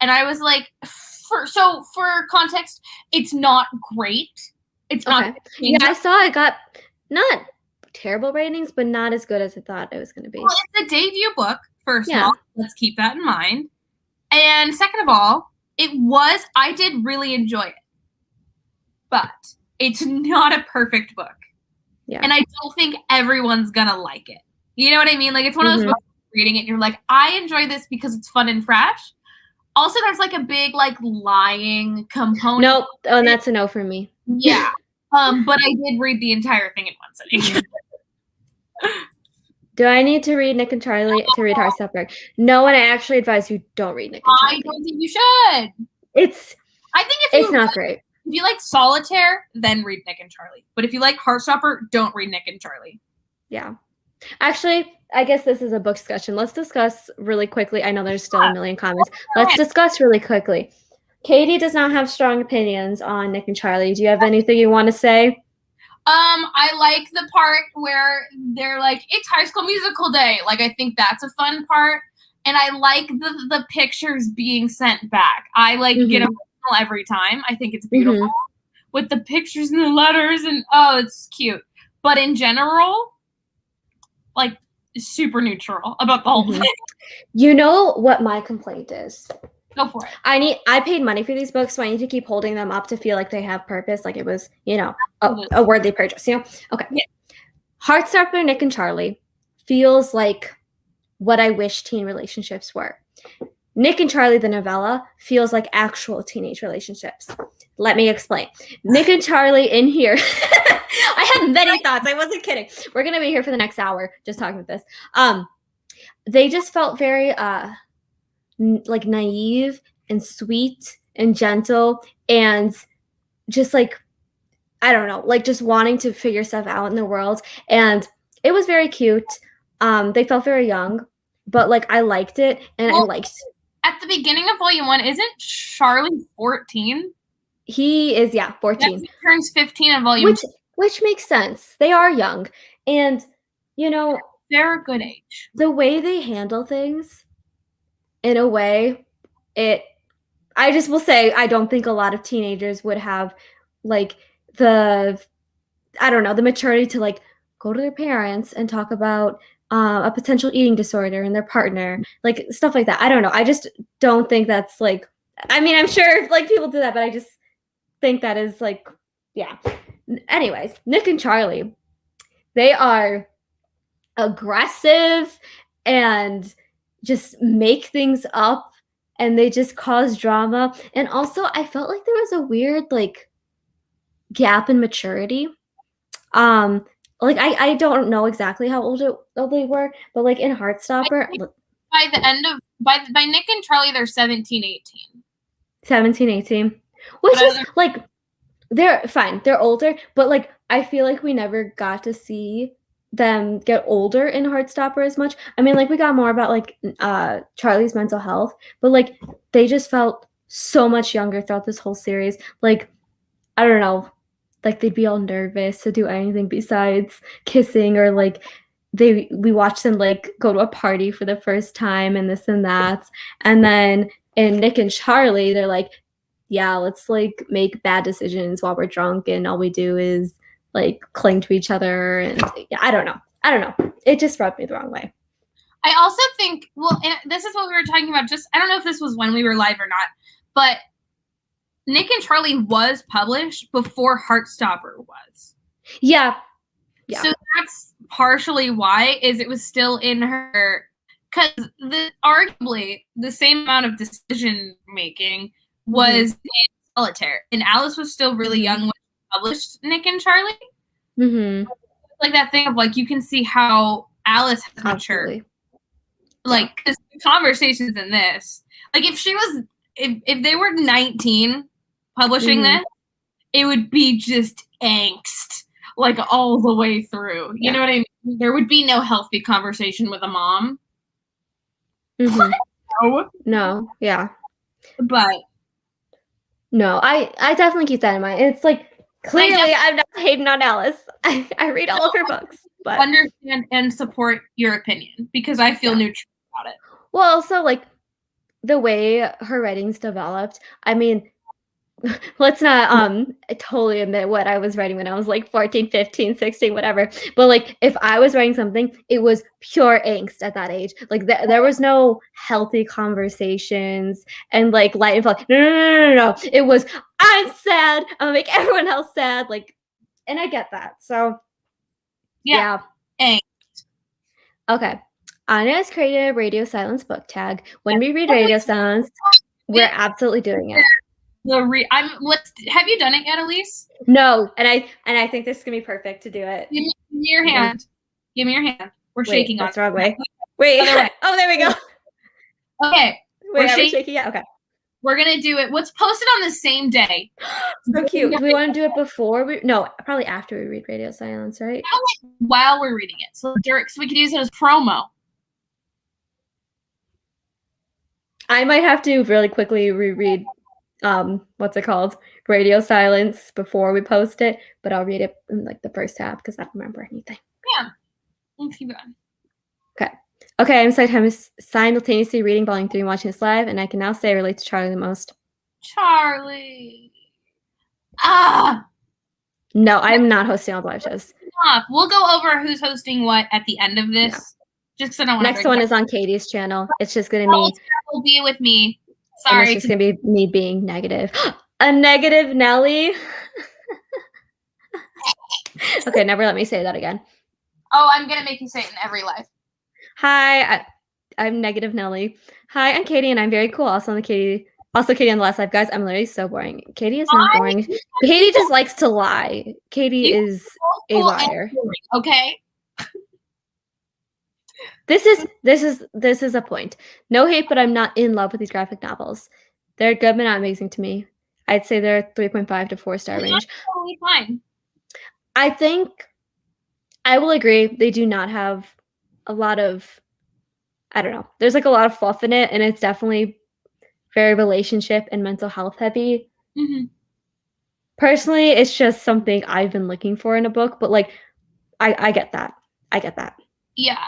And I was like, for context, it's not great. It's not. Yeah, I saw it got not terrible ratings, but not as good as I thought it was going to be. Well, it's a debut book, first of all. Let's keep that in mind. And second of all, I did really enjoy it. But it's not a perfect book. Yeah. And I don't think everyone's going to like it. You know what I mean? Like, it's one of those books reading it and you're like, I enjoy this because it's fun and fresh. Also, there's like a big like lying component. Nope. Oh, and that's a no for me. Yeah. But I did read the entire thing in one sitting. Do I need to read Nick and Charlie to read Heartstopper? No, and I actually advise you don't read Nick and Charlie. I don't think you should. I think it's not great. If you like Solitaire, then read Nick and Charlie. But if you like Heartstopper, don't read Nick and Charlie. Yeah. Actually, I guess this is a book discussion. Let's discuss really quickly. I know there's still a million comments. Let's discuss really quickly. Katie does not have strong opinions on Nick and Charlie. Do you have anything you want to say? I like the part where they're like, it's High School Musical Day. Like, I think that's a fun part. And I like the pictures being sent back. I like get emotional every time. I think it's beautiful with the pictures and the letters and it's cute. But in general, like super neutral about the whole thing. You know what my complaint is? Go for it. I paid money for these books, so I need to keep holding them up to feel like they have purpose, like it was, a worthy purchase, Okay. Yeah. Heartstopper, Nick and Charlie feels like what I wish teen relationships were. Nick and Charlie, the novella, feels like actual teenage relationships. Let me explain. Nick and Charlie in here. I had many thoughts. I wasn't kidding. We're going to be here for the next hour just talking about this. They just felt very like naive and sweet and gentle and just like, I don't know, like just wanting to figure stuff out in the world. And it was very cute. They felt very young, but like I liked it and I liked at the beginning of volume 1, isn't Charlie 14? He is, 14. Yeah, he turns 15 in volume 2. Which makes sense. They are young. And, they're a good age. The way they handle things, in a way, I just will say, I don't think a lot of teenagers would have, like, the maturity to, like, go to their parents and talk about a potential eating disorder in their partner, like stuff like that. I don't know. I just don't think that's like, I mean, I'm sure like people do that, but I just think that is like, yeah. Anyways, Nick and Charlie, they are aggressive and just make things up and they just cause drama. And also I felt like there was a weird like gap in maturity. Like I don't know exactly how old they were, but like in Heartstopper, by Nick and Charlie, they're 17, 18. 17, 18. Which is like they're fine. They're older, but like I feel like we never got to see them get older in Heartstopper as much. I mean, like we got more about like Charlie's mental health, but like they just felt so much younger throughout this whole series. Like I don't know. Like they'd be all nervous to do anything besides kissing or like we watched them like go to a party for the first time and this and that. And then in Nick and Charlie, they're like, yeah, let's like make bad decisions while we're drunk and all we do is like cling to each other. And yeah, I don't know. It just rubbed me the wrong way. I also think, and this is what we were talking about. Just, I don't know if this was when we were live or not, but Nick and Charlie was published before Heartstopper was. Yeah. So that's partially why it was still in her, because arguably the same amount of decision making was in Solitaire, and Alice was still really young when she published Nick and Charlie. Mm-hmm. Like that thing of like you can see how Alice has matured. Like the conversations in this, like if she was if they were 19 publishing this, it would be just angst, like all the way through. You know what I mean? There would be no healthy conversation with a mom. No, yeah. But no, I definitely keep that in mind. It's like, clearly I'm not hating on Alice. I read all of her books. But understand and support your opinion because I feel neutral about it. Well, also, like, the way her writing's developed, I mean, let's not totally admit what I was writing when I was like 14, 15, 16, whatever. But like, if I was writing something, it was pure angst at that age. Like there was no healthy conversations and like light and fun. No. It was, I'm sad. I'm gonna make everyone else sad. Like, and I get that. So yeah. Angst. Okay. Anya's created a radio silence book tag. When we read radio silence, we're absolutely doing it. Have you done it yet, Elise? No, and I think this is gonna be perfect to do it. Give me your hand. Give me your hand. We're shaking. That's the wrong way. Wait. Oh, there we go. Okay. Wait, are we shaking yet? Okay. We're gonna do it. What's posted on the same day? So cute. Do we want to do it before no, probably after we read Radio Silence, right? While we're reading it. So we could use it as promo. I might have to really quickly reread what's it called? Radio Silence before we post it, but I'll read it in like the first half because I don't remember anything. Yeah. Let's keep going. Okay, I'm simultaneously reading Volume 3 and watching this live, and I can now say I relate to Charlie the most. Charlie. No, I'm not hosting all the live shows. We'll go over who's hosting what at the end of this. Yeah. Just because I don't want to. Next one is on Katie's channel. It's just going to be. Will be with me. Sorry. It's just going to be me being negative. A negative Nelly. Okay, never let me say that again. Oh, I'm going to make you say it in every live. Hi, I'm Negative Nelly. Hi, I'm Katie, and I'm very cool. Also Katie on the last live, guys. I'm literally so boring. Katie is not boring. Katie just likes to lie. Katie is a liar. Okay. This is a point. No hate, but I'm not in love with these graphic novels. They're good, but not amazing to me. I'd say they're 3.5 to 4-star range. Totally fine. I think I will agree. They do not have a lot of, I don't know. There's like a lot of fluff in it, and it's definitely very relationship and mental health heavy. Mm-hmm. Personally, it's just something I've been looking for in a book, but like, I get that. I get that. Yeah,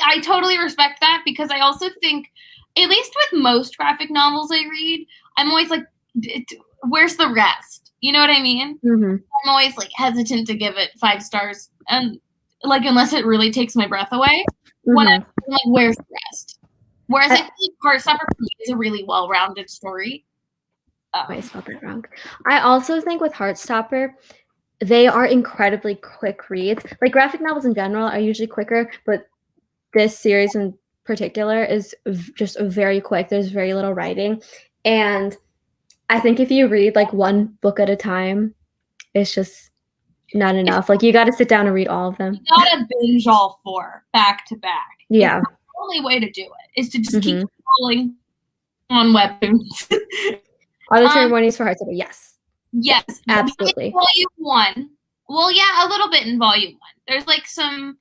I totally respect that because I also think, at least with most graphic novels I read, I'm always like, where's the rest? You know what I mean? Mm-hmm. I'm always like hesitant to give it 5 stars, and like unless it really takes my breath away. Mm-hmm. When I'm like, where's the rest? Whereas I think Heartstopper is a really well-rounded story. I spelled that wrong. I also think with Heartstopper, they are incredibly quick reads. Like graphic novels in general are usually quicker, but this series in particular is just very quick. There's very little writing. And I think if you read like one book at a time, it's just not enough. Like you got to sit down and read all of them. You got to binge all 4 back to back. Yeah. It's the only way to do it is to just keep scrolling on webtoons. Are there trigger warnings for Heartstopper? Yes. Yes. Absolutely. Volume 1. Well, yeah, a little bit in Volume 1. There's like some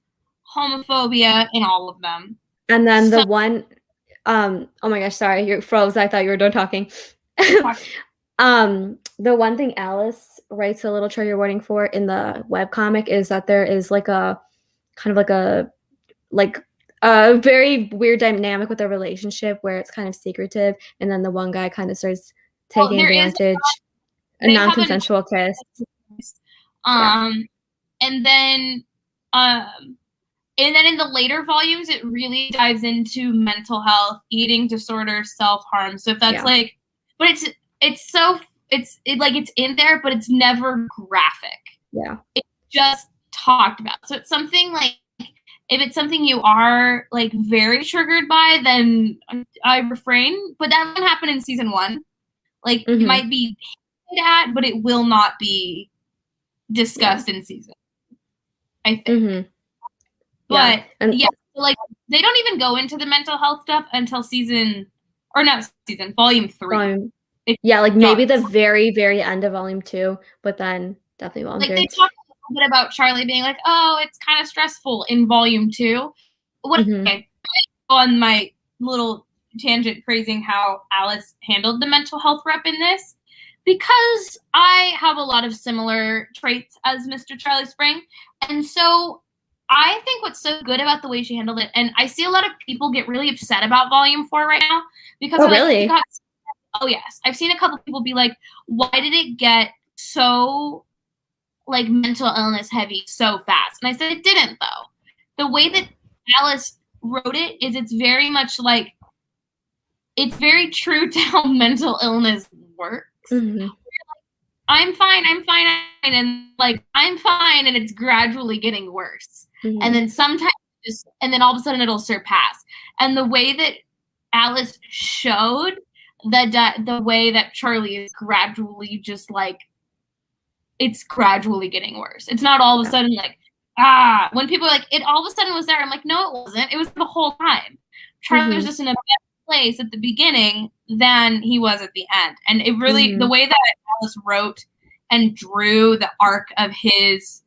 homophobia in all of them. And then the one, oh my gosh, sorry, you froze. I thought you were done talking. The one thing Alice writes a little trigger warning for in the webcomic is that there is like a kind of like a very weird dynamic with their relationship where it's kind of secretive, and then the one guy kind of starts taking advantage. A non-consensual kiss. And then in the later volumes, it really dives into mental health, eating disorder, self-harm. So if that's like, but it's in there, but it's never graphic. Yeah. It's just talked about. So it's something like, if it's something you are like very triggered by, then I refrain. But that won't happen in season 1. Like it might be hinted at, but it will not be discussed in season, I think. But so like they don't even go into the mental health stuff until season or not season, volume 3. Yeah, like maybe the very, very end of volume 2, but then definitely volume 3. They talk a little bit about Charlie being like, oh, it's kind of stressful in volume 2. Okay, on my little tangent praising how Alice handled the mental health rep in this, because I have a lot of similar traits as Mr. Charlie Spring, and so I think what's so good about the way she handled it, and I see a lot of people get really upset about volume 4 right now because really? Oh yes, I've seen a couple people be like, why did it get so like mental illness heavy so fast? And I said it didn't, though. The way that Alice wrote it is it's very much like, it's very true to how mental illness works. I'm fine, and like I'm fine, and it's gradually getting worse. And then sometimes and then all of a sudden it'll surpass. And the way that Alice showed the way that Charlie is gradually just like, it's gradually getting worse. It's not all of a sudden like, when people are like, it all of a sudden was there. I'm like, no, it wasn't. It was the whole time. Charlie was just in a better place at the beginning than he was at the end. And it really, the way that Alice wrote and drew the arc of his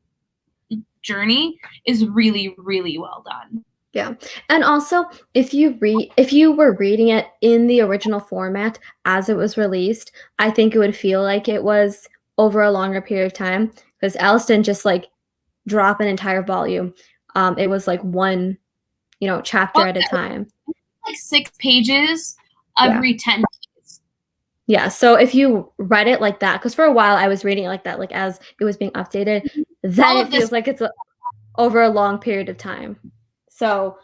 journey is really, really well done. Yeah. And also, if you were reading it in the original format as it was released, I think it would feel like it was over a longer period of time, because Alice didn't just like drop an entire volume. It was like one, chapter at a time. Like 6 pages every 10 days. Yeah. So if you read it like that, because for a while I was reading it like that, like as it was being updated, then it feels like it's over a long period of time. So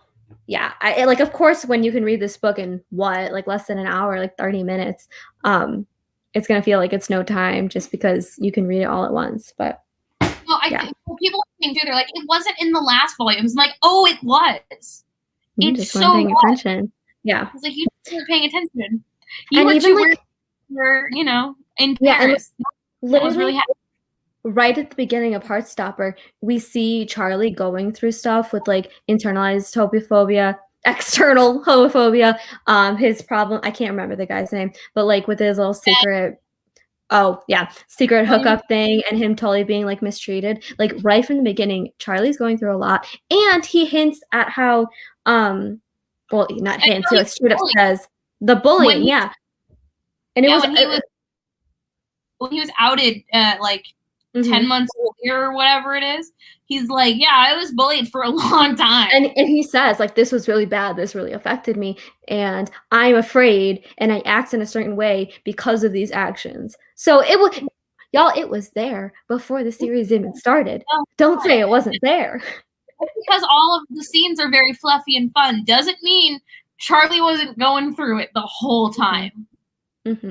yeah, like of course when you can read this book in like less than an hour, like 30 minutes, it's gonna feel like it's no time just because you can read it all at once. But I think people think too, they're like, it wasn't in the last volumes. I'm like, oh, it was. You it's just weren't paying attention. Yeah. It's like you weren't paying attention. You were too weird. You're, in Paris. And literally, was really happy. Right at the beginning of Heartstopper, we see Charlie going through stuff with like internalized homophobia, external homophobia, his problem, I can't remember the guy's name, but like with his little secret hookup thing, and him totally being like mistreated. Like right from the beginning, Charlie's going through a lot, and he hints at how not hints, he like straight up says the bullying, and when he was outed like 10 months earlier or whatever it is, he's like, I was bullied for a long time. And he says, like, this was really bad. This really affected me. And I'm afraid. And I act in a certain way because of these actions. So it was there before the series even started. Don't say it wasn't there. Because all of the scenes are very fluffy and fun doesn't mean Charlie wasn't going through it the whole time.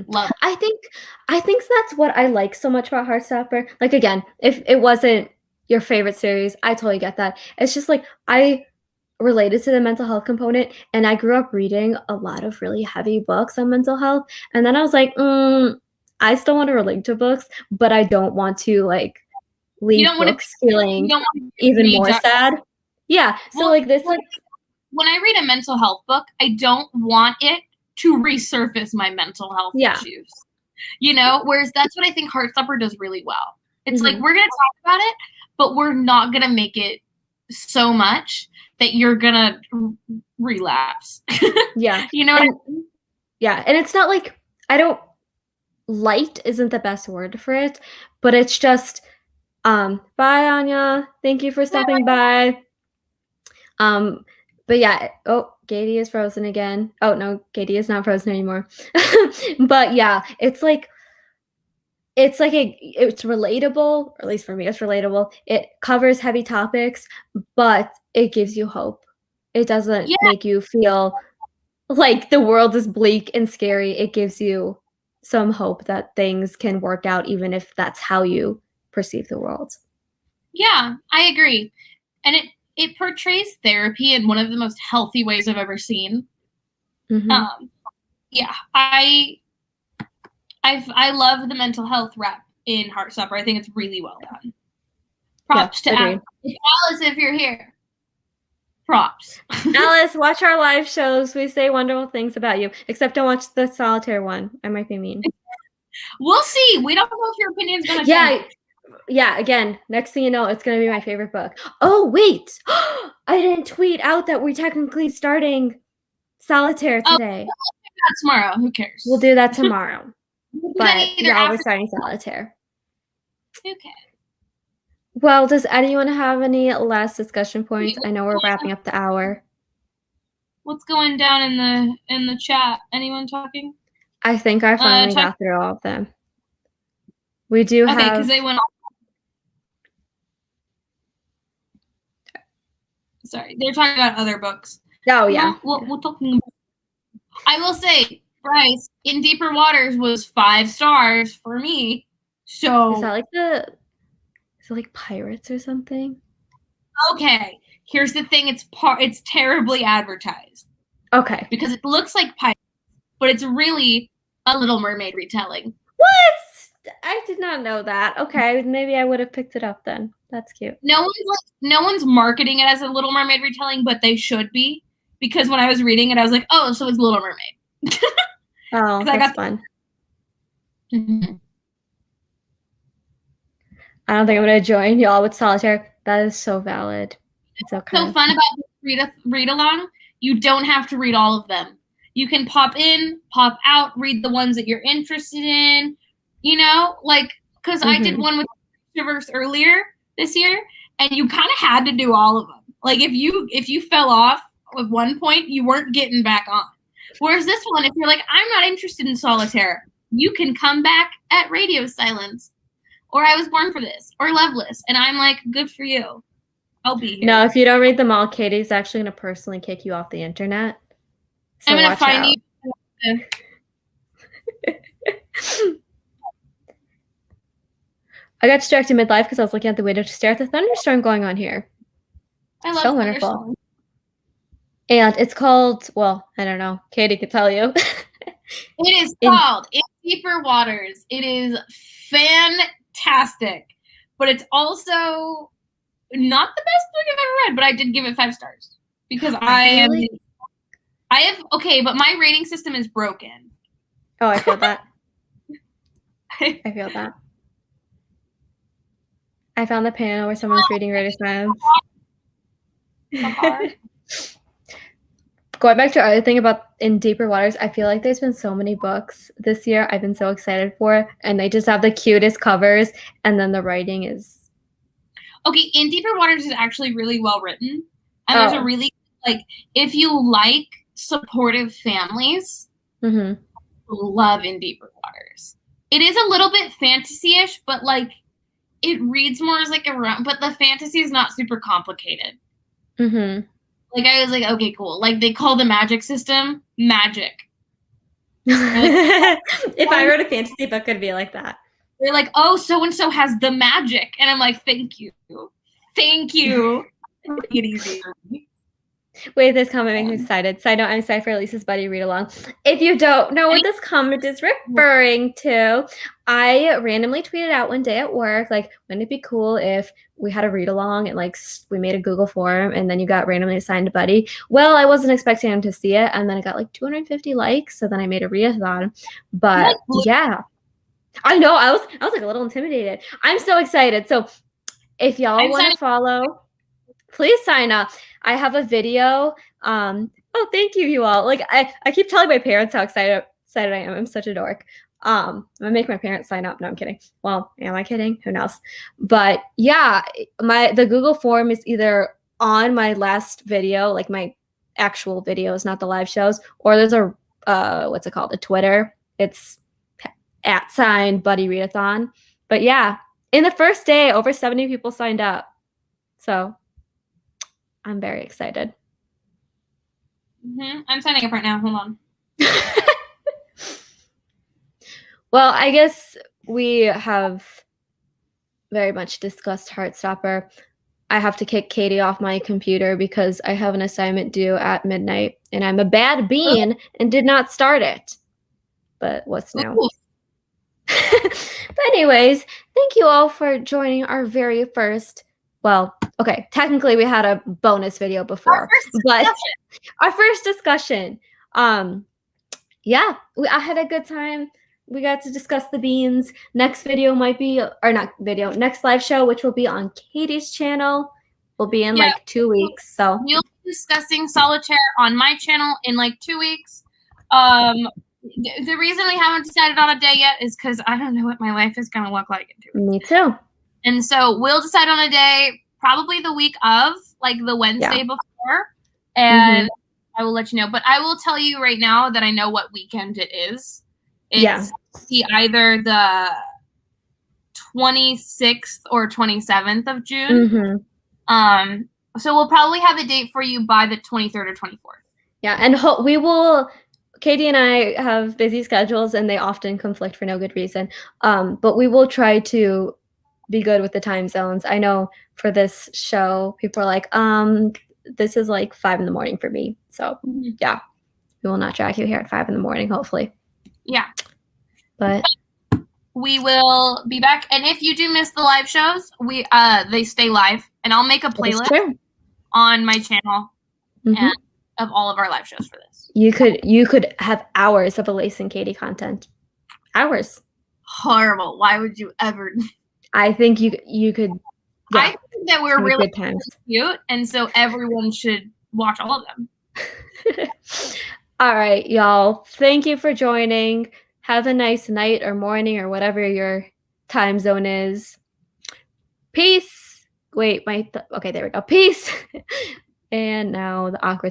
Love. I think that's what I like so much about Heartstopper. Like again, if it wasn't your favorite series, I totally get that. It's just like I related to the mental health component, and I grew up reading a lot of really heavy books on mental health, and then I was like, I still want to relate to books, but I don't want to like leave books feeling even more sad. Yeah. So like this, like when I read a mental health book, I don't want it to resurface my mental health issues, whereas that's what I think Heartstopper does really well. It's like, we're going to talk about it, but we're not going to make it so much that you're going to relapse. Yeah. You know what I mean? Yeah. And it's not like, light isn't the best word for it, but it's just, bye, Anya. Thank you for stopping by. But yeah, Katie is frozen again. Oh, no, Katie is not frozen anymore. But yeah, it's relatable, or at least for me, it's relatable. It covers heavy topics, but it gives you hope. It doesn't make you feel like the world is bleak and scary. It gives you some hope that things can work out, even if that's how you perceive the world. Yeah, I agree. And it portrays therapy in one of the most healthy ways I've ever seen. I love the mental health rep in Heartstopper. I think it's really well done. Props to Alice. Alice, if you're here. Props. Alice, watch our live shows. We say wonderful things about you. Except don't watch the Solitaire one. I might be mean. We'll see. We don't know if your opinion's gonna change. Yeah, again, next thing you know, it's gonna be my favorite book. Oh, wait! I didn't tweet out that we're technically starting Solitaire today. We'll do that tomorrow. Who cares? We'll do that tomorrow. We'll do But that either yeah, we're after. starting Solitaire. Okay. Well, does anyone have any last discussion points? I know we're wrapping up the hour. What's going down in the chat? Anyone talking? I think I finally got through all of them. We do have. Okay, because they went off. Sorry, they're talking about other books. Oh yeah. We'll talk. I will say, Bryce, In Deeper Waters was 5 stars for me. So is that like pirates or something? Okay, here's the thing: it's terribly advertised. Okay. Because it looks like pirates, but it's really a Little Mermaid retelling. What? I did not know that. Okay, maybe I would have picked it up then. That's cute. No one's marketing it as a Little Mermaid retelling, but they should be, because when I was reading it, I was like, oh, so it's Little Mermaid. Oh, that's fun. Mm-hmm. I don't think I'm gonna join y'all with Solitaire. That is so valid. It's okay. So fun about read along. You don't have to read all of them. You can pop in, pop out, read the ones that you're interested in. You know, like, because I did one with Shivers earlier this year, and you kind of had to do all of them. Like, if you fell off at one point, you weren't getting back on. Whereas this one, if you're like, I'm not interested in Solitaire, you can come back at Radio Silence, or I Was Born for This, or Loveless, and I'm like, good for you. I'll be here. No, if you don't read them all, Katie's actually gonna personally kick you off the internet. So I'm gonna find you. I got distracted midlife because I was looking at the window to stare at the thunderstorm going on here. I love so wonderful. And it's called, well, I don't know. Katie could tell you. It is called In Deeper Waters. It is fantastic, but it's also not the best book I've ever read. But I did give it 5 stars because okay, but my rating system is broken. Oh, I feel that. I feel that. I found the panel where someone's reading Radio Silence. Going back to our other thing about In Deeper Waters, I feel like there's been so many books this year I've been so excited for, and they just have the cutest covers, and then the writing is... Okay, In Deeper Waters is actually really well written, and there's a really, like, if you like supportive families, love In Deeper Waters. It is a little bit fantasy-ish, but, like, it reads more as, like, but the fantasy is not super complicated. Like, I was like, okay, cool. Like, they call the magic system magic. If I wrote a fantasy book, it'd be like that. They're like, oh, so-and-so has the magic. And I'm like, thank you. Thank you. Make it easy. Wait, this comment makes me excited. Side note, I'm excited for Elise's buddy read along. If you don't know what this comment is referring to, I randomly tweeted out one day at work, like, wouldn't it be cool if we had a read along and like we made a Google form and then you got randomly assigned a buddy? Well, I wasn't expecting him to see it, and then I got like 250 likes, so then I made a readathon. But yeah, I know I was like a little intimidated. I'm so excited. So if y'all want to follow, please sign up. I have a video. Oh, thank you all. Like I keep telling my parents how excited I am. I'm such a dork. I'm gonna make my parents sign up. No, I'm kidding. Well, am I kidding? Who knows? But yeah, the Google form is either on my last video, like my actual videos, not the live shows, or there's a what's it called? A Twitter. It's @buddy readathon. But yeah, in the first day, over 70 people signed up. So I'm very excited. I'm signing up right now. Hold on. Well, I guess we have very much discussed Heartstopper. I have to kick Katie off my computer because I have an assignment due at midnight, and I'm a bad bean and did not start it. But what's new? But anyways, thank you all for joining our very first well, okay, technically we had a bonus video before, but our first discussion. Yeah, I had a good time. We got to discuss the beans. Next video might be, or not video, next live show, which will be on Katie's channel, will be in like 2 weeks. So we'll be discussing Solitaire on my channel in like 2 weeks. The reason we haven't decided on a day yet is because I don't know what my life is going to look like in 2 weeks. Me too. And so we'll decide on a day, probably the week of, like the Wednesday before, and I will let you know. But I will tell you right now that I know what weekend it is. It's either the 26th or 27th of June. So we'll probably have a date for you by the 23rd or 24th. Yeah, and we will. Katie and I have busy schedules, and they often conflict for no good reason. But we will try to be good with the time zones. I know for this show, people are like, this is like 5 a.m. for me. So yeah, we will not drag you here at 5 a.m. hopefully. Yeah. But we will be back. And if you do miss the live shows, they stay live, and I'll make a playlist on my channel and of all of our live shows for this. You could have hours of Elise and Katie content. Hours. Horrible. Why would you ever? I think you could. Yeah, I think that we're really cute, and so everyone should watch all of them. All right, y'all. Thank you for joining. Have a nice night or morning or whatever your time zone is. Peace. Wait, okay, there we go. Peace. And now the awkward